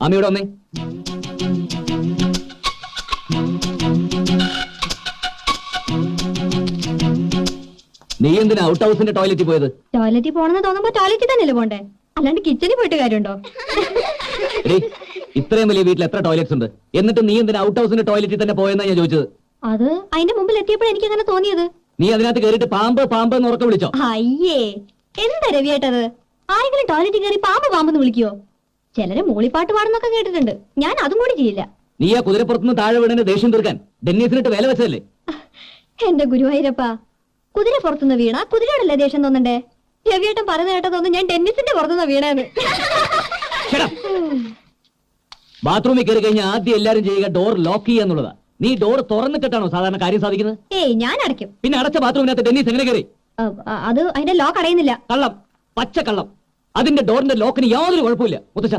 അമ്മയോട് വന്നേ. നീ എന്തിനാ ഔട്ട് ഹൗസിന്റെ ടോയ്ലറ്റിൽ പോയത്? ടോയ്ലറ്റിൽ പോണെന്ന് തോന്നുമ്പോ ടോയ്ലറ്റിൽ തന്നെയല്ലേ പോണ്ടേ, അല്ലാണ്ട് കിച്ചണിൽ പോയിട്ട് കാര്യമുണ്ടോ? ഇത്രയും വലിയ വീട്ടിൽ എത്ര ടോയ്ലറ്റ്സ് ഉണ്ട്, എന്നിട്ട് നീ എന്തിനാ ഔട്ട് ഹൗസിന്റെ ടോയ്ലറ്റിൽ തന്നെ പോയെന്നാ ഞാൻ ചോദിച്ചത്. അത് അതിന്റെ മുമ്പിൽ എത്തിയപ്പോഴാണ് എനിക്ക് അങ്ങനെ തോന്നിയത്. നീ അതിനകത്ത് കയറിയിട്ട് പാമ്പ് പാമ്പ് എന്ന് ഉറക്കം വിളിച്ചോ? അയ്യേ, എന്താ രവിയേട്ടത്? ആരെങ്കിലും ടോയ്ലറ്റിൽ കയറി പാമ്പ് പാമ്പെന്ന് വിളിക്കുവോ? ചിലര് മൂളിപ്പാട്ട് പാടുന്നൊക്കെ കേട്ടിട്ടുണ്ട്, ഞാൻ അതും കൂടി ചെയ്യില്ല. നീ ആ കുതിരപ്പുറത്തുനിന്ന് താഴെ വീടിന് ദേഷ്യം തീർക്കാൻ ഡെന്നീസിനിട്ട് വേല വെച്ചതല്ലേ? എന്റെ ഗുരുവായൂരപ്പ, കുതിര പുറത്തുനിന്ന് വീണ കുതിരയോടല്ലേ ദേഷ്യം തോന്നണ്ടേ? രവിയേട്ടൻ പറഞ്ഞു കേട്ടതൊന്നും ഞാൻ ഡെന്നിസിന്റെ പുറത്തുനിന്ന് വീണേന്ന്. ബാത്റൂമിൽ കയറി കഴിഞ്ഞാൽ ആദ്യം എല്ലാരും ചെയ്യുക ഡോർ ലോക്ക് ചെയ്യുക എന്നുള്ളതാ. നീ ഡോർ തുറന്നിട്ടാണോ സാധാരണ കാര്യം സാധിക്കുന്നത്? ഏയ്, ഞാൻ അടയ്ക്കും. പിന്നെ അടച്ച ബാത്റൂമിനകത്ത് ഡെന്നീസ് എങ്ങനെ കയറി? അത് അതിന്റെ ലോക്ക് അടയുന്നില്ല. കള്ളം, പച്ച കള്ളം. അതിന്റെ ഡോറിന്റെ ലോക്കിന് യാതൊരു കുഴപ്പമില്ല മുത്തശ്ശ.